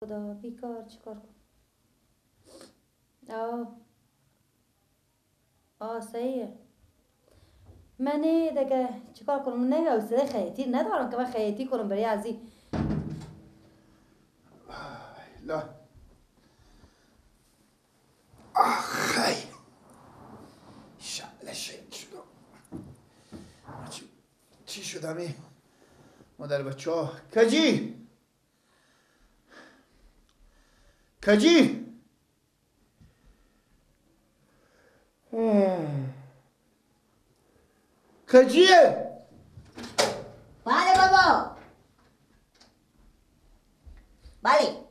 خدا بیکار چیکار کنم؟ صحیحه. من دیگه چیکار کنم؟ نه حوصله خیاطی ندارم که من خیاطی کنم برای ازی. لا خی شعله شید شدم. چی شدمی؟ مادر بچه ها کجی کجیه؟ بله بابا. بله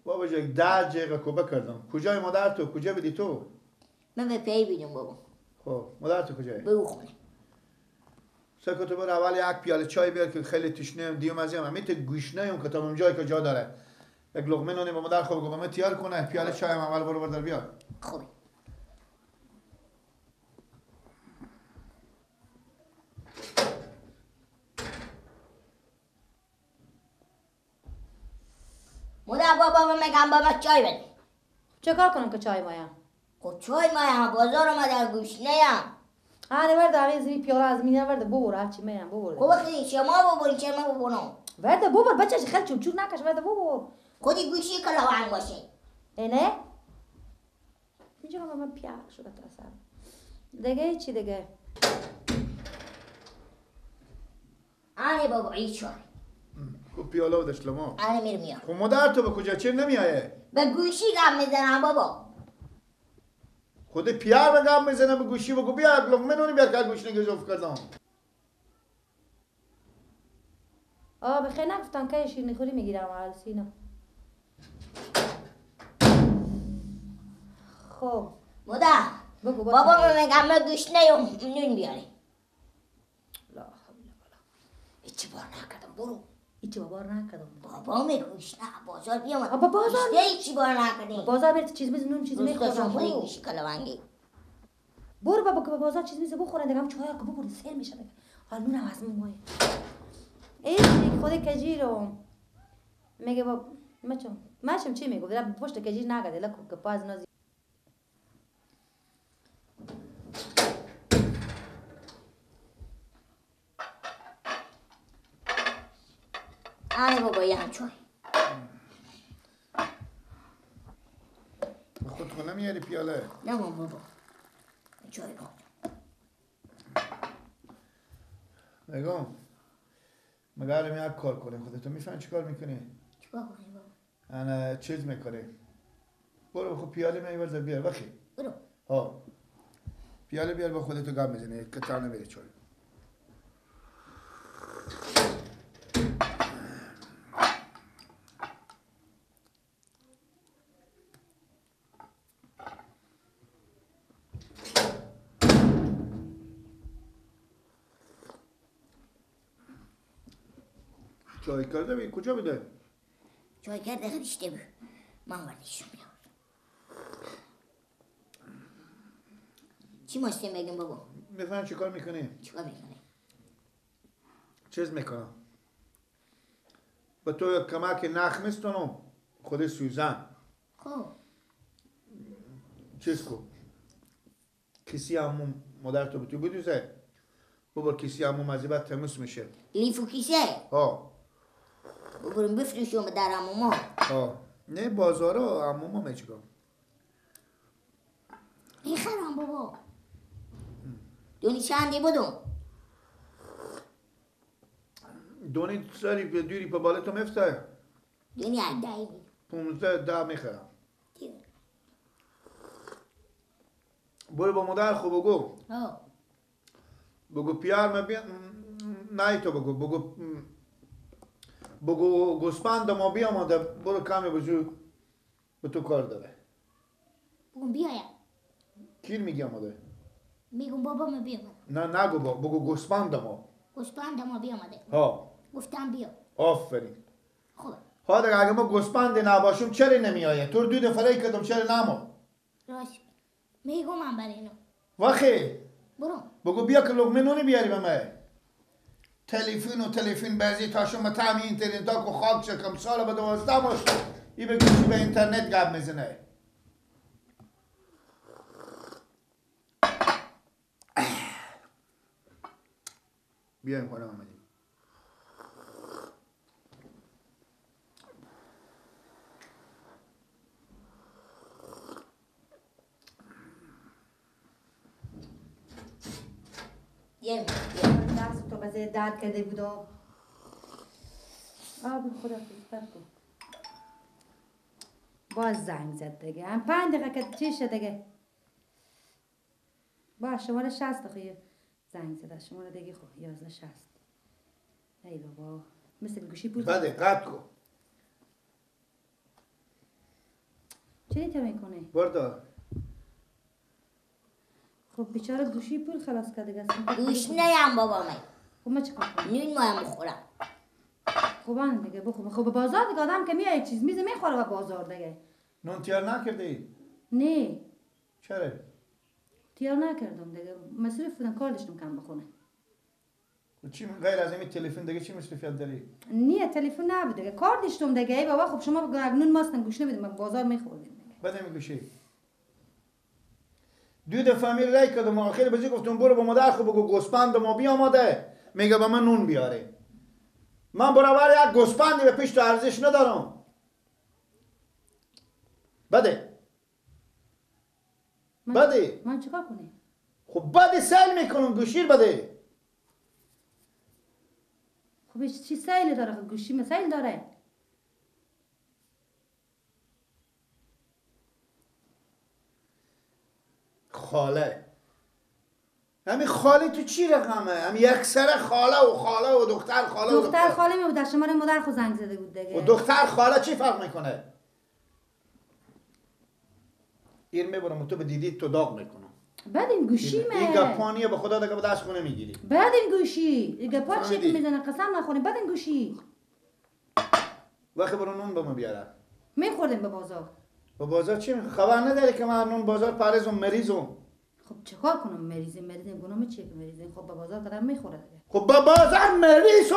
بابا جا 10 دقیقه کوبه کردم. کجای مادر تو؟ کجا بدی تو؟ من به پی بیدم بابا. خب مادر تو کجای؟ بگو خونه. سکوتو برو اول یک پیاله چای بیار که خیلی تشنه دیوم از هم میت گوشنه اون که تا اونجایی که جا داره یک لقمه نونی به مادر خوب گفتم تیار کنه پیاله چای هم اول برو بردار بیار. خوبه. مادر بابا میگم بابا چای بده. چه کار کنم که چای مایم؟ خب چای مایم بازار اومدم گوشنه ام. ورد همه زمین پیاله از مینه ورد ببور هرچی میم ببور. خب خیلی شما ببرین چه ما ببرم؟ ورد ببور بچه خیلی چون نکش ورد ببور. خودی گوشی کلاوان باشه. نه؟ اینجا من پیاله شده تا سر. دیگه چی دیگه؟ آنی بابا ای چای. خب پیاله و دشلما. آنی میرم میام. خب مادر تو به کجا چه نمیایه؟ به گوشی گم میزنم بابا. خود پیار بگم میزنه به گوشی بگو بیا یک لقمه نونی بیا که گوشنه گذاف کردم. بخیر نگفتن که شیرینی خوری میگیرم اول سینا. خب مادر بگو بابا میگم به گوشنه نون بیاری. لا حول ولا هیچ بار نکردم برو. هیچ بار نکردم. بابا میگوش نه بازار بیام. بابا بازار هیچ بار نکردیم. بازار برید چیز میز نون چیز میخورم. برو گوشی کلاوانگی. برو بابا که بازار چیز میز بخورن دیگه هم چای که بخورن سر میشه دیگه. حالا نونم از مایه. ای خود کجیرو میگه بابا مچم چی میگه در پشت کجیر نگرده لکو که پاز نازی. آنی بابا یه هم چای. خود خونه میاری پیاله؟ نه بابا چای خود. نگم مگرم یک کار کنیم خودتو میفهمی چی کار میکنی؟ چیکار کنی بابا؟ انا چیز میکنی برو خب پیاله میبرز بیار بخی برو. پیاله بیار با خودتو گم میزنی که تا نمیره چای. چای کرده بی کجا بده؟ چای کرده خریشته بود. من وردیشم بیار. چی ماشتیم بگیم بابا؟ میفهم چی کار میکنی؟ چیکار میکنی؟ چیز میکنم با تو کمک نخ میستونم خود سوزن خب چیز کن کسی همون مادر تو بودی بدوزه ببر کسی همون از بعد تموس میشه لیفو کیسه؟ ببریم بفروشیم در عموما. نه بازارا عموما میچگم میخرم بابا. دونی چندی بدون؟ دونی سری دوری پا بالتو میفته دونی 10 15 میخرم برو با مادر خوب بگو پیار مبین نه تو بگو گوسپند ما بیامده برو کمی بجو به تو کار داره بگم بیایم. کی میگی آمده؟ میگم بابا ما بیامده. نه نگو بگو گوسپند ما. گوسپند ما بیامده. گفتم بیا. آفرین. خوبه. دیگه اگه ما گوسپند نباشیم چرا نمیایه؟ تو دود فرای کردم چرا نمو؟ راست میگم من برای اینو. وخی برو. بگو بیا که لقمه نونی بیاری به من. تلفن بازی تا شما تعمی اینترنت ها که خاک شکم سال به 12 ماش ای به گوشی به اینترنت گپ میزنه. بیایم خانم آمدیم. دست تو بزه درد کرده بود آب خدا بر کن. باز زنگ زد دیگه هم 5 دقیقه که چی شد دیگه با شماره 60 خیلی زنگ زد شماره دیگه خب 1160 ای بابا مثل گوشی بود بده قطع کن چی تو میکنه بردا خب بیچاره گوشی پول خلاص کرده دیگه گوش نیم بابا من خب من چیکار کنم نون مایم بخورم خب من دیگه بخور خب بازار دیگه آدم که میاد چیز میزه میخوره و بازار دیگه نون تیار نکرده ای؟ نه چرا؟ تیار نکردم دیگه مصرف بودم کار داشتم کم بخونه چی غیر از این تلفن دیگه چی مصرفیت داری؟ نه تلفن نبود دیگه کار داشتم دیگه ای بابا خب شما نون ماستن گوش نمیدیم من بازار میخوردیم بده می گوشی دو دفعه می رای کردم آخر بزی گفتم برو با مادر خب بگو گوسپند ما بیاماده میگه با من نون بیاره من برابر یک گوسپندی به پیش تو ارزش ندارم بده بده من چیکار کنم خب بده سیل میکنم گوشیر بده خب چی سیل داره خب گوشی مسیل داره خاله همین خاله تو چی رقمه؟ همین یکسره خاله و دختر خاله و دختر خاله می بود در شماره مادر خود زنگ زده بود دیگه و دختر خاله چی فرق میکنه؟ این میبرم تو به دیدی تو داغ میکنم بعد این گوشی این گپانیه به خدا دیگه به دست خونه میگیری بعد این گوشی گپا چی که میزنه قسم نخوریم بعد این گوشی وقتی برو نون به ما بیاره میخوردیم به بازار به بازار چی میخواه؟ خبر نداری که من نون بازار پریزم مریضم خب چیکار کنم مریضیم گناه چیه که مریضیم خب به بازار قدم میخوره دیگه خب به بازار مریض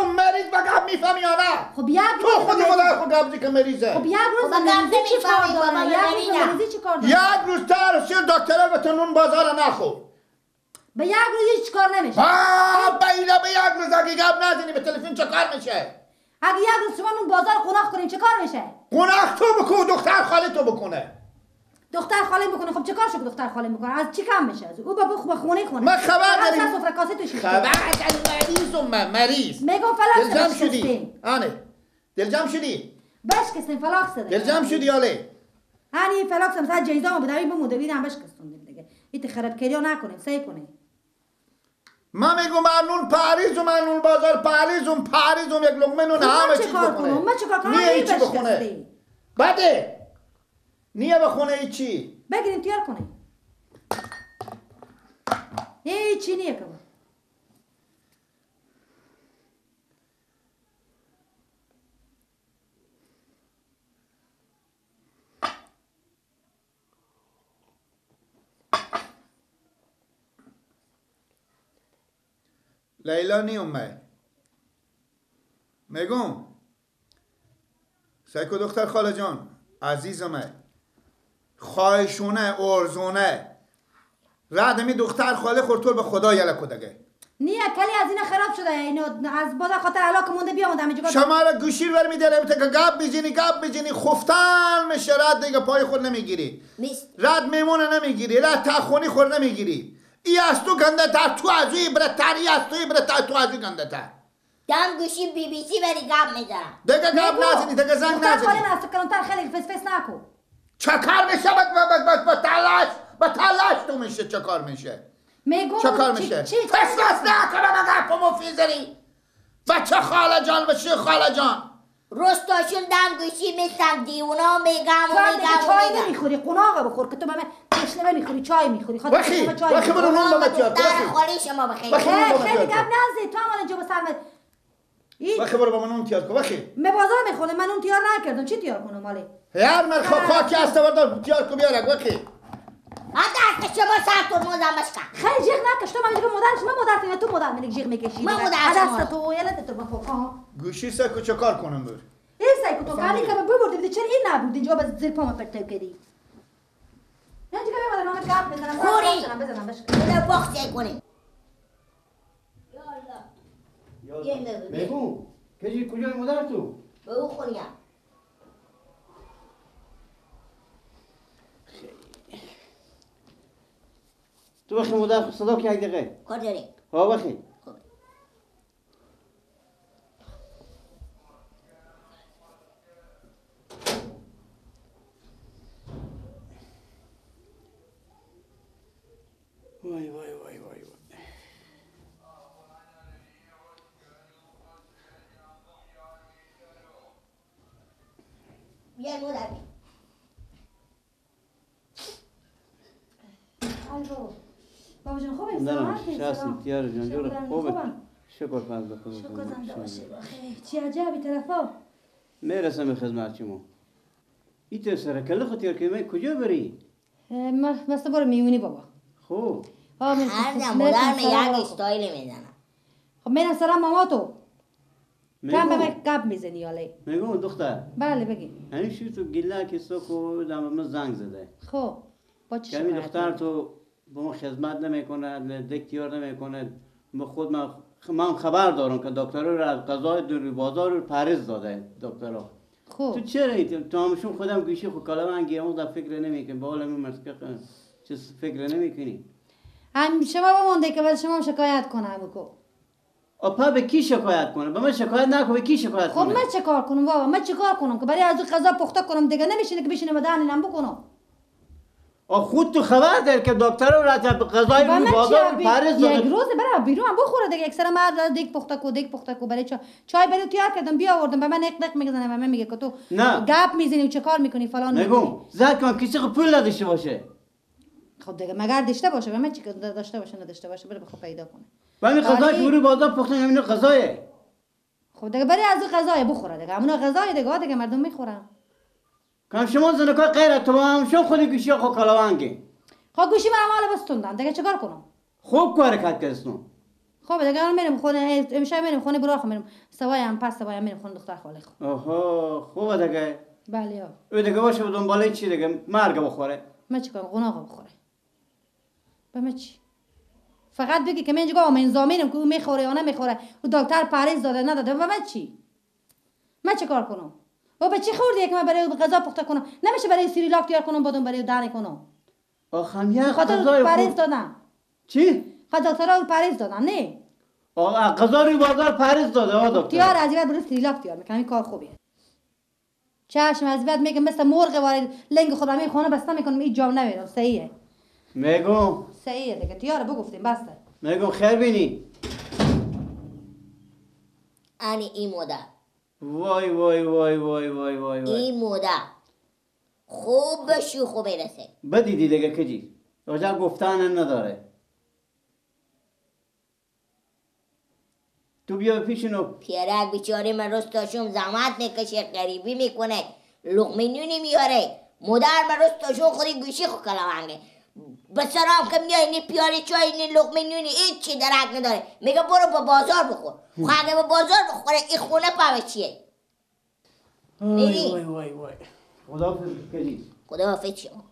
و گپ میفهمی یا نه؟ خب یک تو خودی مادر خود گپ که مریضه خب یک روز خب مریضی چی کار نمی‌فهمی داره بابا، یک روز مریضه. مریضی چی کار داره یک روز تر سیر دکتره به تو نون بازار نخو به یک روز هیچ کار نمیشه بیله به یک روز اگه گپ نزنی به تلفن چه کار میشه؟ اگه یک روز شما اون بازار قناخ کنین چه کار میشه گناه تو بکن دختر خاله تو بکنه دختر خاله میکنه خب چه کار شو دختر خاله میکنه از چی کم میشه از او به خونه کنه من خبر داریم از سفره کاسه توش خبر مریضم من مریض میگم فلاکس دلجم شدی آنه دلجم شدی بشکستین فلاکس ده دلجم شدی آله هنی فلاکس مثلا جیزا ما بدوی بموده بیرم بشکستون دیگه ایت خراب کریو نکنیم سعی کنیم من میگم من نون بازار پریزم یک لقمه نون همه چیز بکنه من چه کار کنم نیه ایچی بخونه بده نیه بخونه ایچی بگیریم تیار کنیم هیچی نیه که لیلا نی اومد میگم سیکو دختر خاله جان عزیزمه خواهشونه ارزونه ردمی دختر خاله خورتور به خدا یلکو دگه نیه کلی از اینا خراب شده اینو از بازار خاطر علاقه مونده بیام همینجا شما را گوشیر ور میداره که گپ میزنی خفتن میشه رد دیگه پای خود نمیگیری رد میمونه نمیگیری رد تخونی خور نمیگیری ای از تو گنده تر تو از اوی برتر ای از توی برتر تو از اوی گنده تر دم گوشی بی بی سی ولی گپ میزنم دیگه گپ نزنی دیگه زنگ دختر نزنی خاله از تو کلانتر خیلی فس نکو چه کار میشه با تلاش تو میشه چه کار میشه میگم چه کار میشه فس نکنه من گپ مفیزری بچه خاله جان بچه خاله جان رستاشون دم گوشی مثل دیونا میگم چای نمیخوری قناغه بخور که تو به من تشنه نمیخوری چای میخوری وخی برو نون با مچار دختر خالی شما بخیر خیلی گپ نزدی تو هم اینجا بسرمت وخی برو با من نون تیار کن وخی به بازار میخونه من اون تیار نکردم چی تیار کنم مالی هر من خاکی هسته بردار تیار کن بیارک وخی حتی از شما سر ترمزم بشکن. خیلی جیغ نکش. تو من میگم مادرش من مادر تو مادر میگی جیغ میکشی. من مادر دست تو یلت تو بخور. گوشی سکو چه کار کنم بر؟ این سایکو تو کاری که ببردی چرا این نبود اینجا باز زیر پام پرتاب کردی. نه دیگه من نام کاپ بزنم. خوری. بزنم بشک. بده باخت کنیم. یالا بگو کجی کجای مادر تو؟ به او خوریم. تو بخی مادر صدا که یک دقیقه کار داریم. ها بخی وای وای وای وای بیا مادر. بابا جان خوبه نه سلامتی شاستی تیار جان جور خوبه شکر فضل خدا شکر زنده باشه چی عجبی طرفا میرسم به خدمت شما این تو سر کله خود تیار که کجا بری مثلا برو میونی بابا خوب هر دم مادر یک استایل میزنم. خب میرم سلام ماما تو کم به میگم من گپ میزنی حاله میگم دختر بله بگی همین شو تو گله که سوکو دم زنگ زده خب با چی کمی شکایت دختر داری؟ تو با ما خدمت نمیکنه دکتر نمیکنه به خود من خبر دارم که دکتر رو از قضای دور بازار رو پرهیز داده دکترها خب تو چرا ایت تو همشون خودم گوشی خود کلامنگی اون در فکر نمیکنی با حال من چه فکر نمیکنی هم شما بمونده که بعد شما هم شکایت کنم بکو اپا به کی شکایت کنه به من شکایت نکن به کی شکایت خب کنه من چه کار کنم بابا من چه کار کنم که برای از اون غذا پخته کنم دیگه نمیشینه که بشینه بدنم بکنم خود تو خبر داری که دکتر رو از قضای و رو من بازار چی پرهیز یک داده روز برای بیرون هم بخوره دیگه اکثر مرد دیگ پخته کو برای چای برای تیار کردم بیا آوردم به من نق میزنه و من میگه که تو نه. گپ میزنی و چه کار میکنی فلان نگو زد کنم کسی خود پول نداشته باشه خب دیگه مگر داشته باشه و من چی داشته باشه نداشته باشه بره بخو پیدا کنه و این غذا که برو بازار پخته همین غذایه خب دیگه برای از اون غذای بخوره دیگه همون غذای دیگه مردم میخورن کام شما زنکای غیرت تو هم شما خودی گوشی خود کلاوانگی خب گوشی من عمال بستوندم دیگه چیکار کنم خوب کار کرد کسنو خب دیگه من میرم خونه امشب میرم خونه براخ میرم سوایم پس سوایم میرم خونه دختر خاله خو آها خوبه دیگه بله یا او دیگه باشه بدون بالای چی دیگه مرگ بخوره من چیکار قناق بخوره به من چی فقط بگی که من اینجا من زامینم که او میخوره یا نمیخوره او دکتر پرهیز داده نداده و من چی من چه کار کنم بابا چی خوردی که من برای غذا پخته کنم نمیشه برای سریلاک تیار کنم بعدم برای دانه کنم آخم یک خاطر غذای پرهیز خوب دادن چی؟ دکترها پرهیز دادن نه غذا روی بازار پرهیز داده ها دکتر تیار از بعد برای سریلاک تیار میکنم این کار خوبیه چشم از بعد میگم مثل مرغ وارد لنگ خودم این خانه بسته میکنم این جام نمیرم صحیحه میگم صحیحه دیگه تیار بگفتیم بسته میگم خیر بینی انی این مادر وای وای وای وای وای وای وای این مادر خوب به شوخو برسه بدیدی دیگه کجی راجع گفتن نداره تو بیا پیشنو پیرک بیچاره من رستاشم زحمت میکشه غریبی میکنه لقمه نونی میاره مادر من رستاشم خودی گوشی خو کلاونگه به سرام که میای نی پیاره چای نی لقمه نونی هیچ چی درک نداره میگه برو با بازار بخور خواهده با بازار بخوره این خونه پاوه چیه وای وای وای وای خدا کجی خدا حافظ شما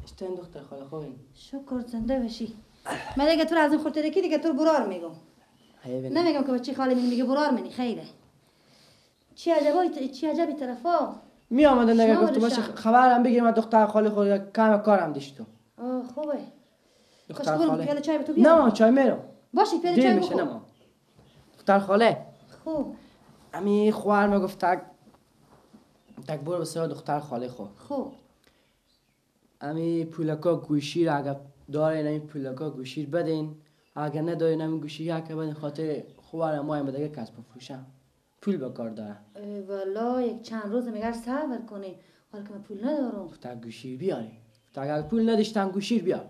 اشتین دختر خاله خوبین شکر زنده بشی من دیگه تو از این خورترکی دیگه تو برار میگم نمیگم که بچه خاله میگه برار منی خیره چی عجبی طرفا می آمدن نگه شما گفتم باشه بشم. خبرم بگیرم من دختر خاله خود کم کارم دیشتو خوبه دختر برو خاله پیاله چای به تو بیارم. نه چای میرم باشه پیاله دیر چای میشه بخور نه دختر خاله خوب امی خوار میگفت تک برو به سر دختر خاله خو خوب امی پولکا گوشی را اگر دارین امی پولکا گوشی بدین اگر ندارین امی گوشی یک بدین خاطر خوار ما هم دیگه کسب بفروشم پول به کار دارم والا یک چند روز میگه صبر کنی حالا که من پول ندارم تا گوشی بیاری تا اگر پول نداشتن گوشی بیار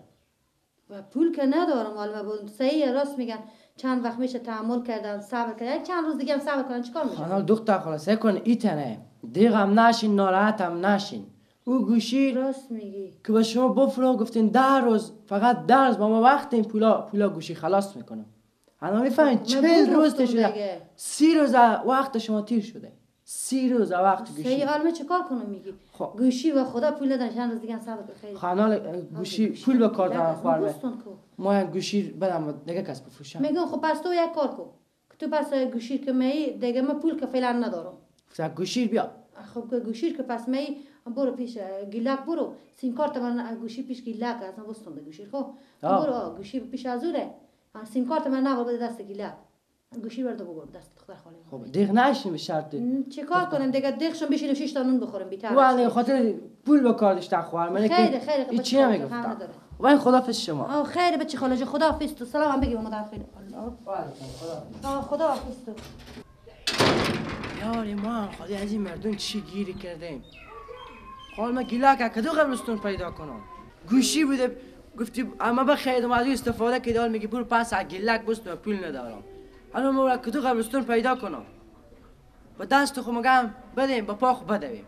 و پول که ندارم حالا من صحیح راست میگن چند وقت میشه تحمل کردن صبر کردن چند روز دیگه هم صبر کنن چیکار میشه حالا دختر خلاصه کن ایتنه دیگم نشین ناراحتم نشین او گوشی راست میگی. که به شما بفرو گفتین 10 روز فقط 10 روز با ما وقت این پولا گوشی خلاص میکنم. الان میفهمین 40 روز شده، 30 روز وقت شما تیر شده، 30 روز وقت گوشی. صحیح عالمه چه کار کنم میگی؟ خب. گوشی و خدا پول ندن چند روز دیگه صبر خیر. خانال گوشی پول به کار دارم خوار کو. ما گوشی بدم دیگه کس بفروشم. میگم خب پس تو یک کار کن که تو پس گوشی که می دیگه من پول که فعلا ندارم. گوشی بیا. خب گوشی که پس می برو پیش گیلاک برو سیم کارت من گوشی پیش گیلاک اصلا وستون گوشی خب برو گوشی پیش ازوره سیم کارت من نبر بده دست گیلاک گوشی برده بگور دست دختر خاله. خب دیگه نشین به شرط چه کار کنم دیگه دیگشون بشینم 6 تا نون بخورم بی‌تر. ولی خاطر پول به کار داشتن خوار من خیلی هیچ چی نمیگفتم. وای خداحافظ شما. خیلی بچه خاله جان خداحافظ تو سلام هم بگی به مادر خیلی. خداحافظ تو. یاری ما خدا از این مردم چی گیری کردیم. حال ما گیلاک کدو قبرستون پیدا کنم. گوشی بوده گفتی اما بخیرم از استفاده که دار میگی برو پس گیلاک بستم پول ندارم. حالا ما کدو قبرستون پیدا کنم. با دست خو مگم بدیم با پا خو بدویم.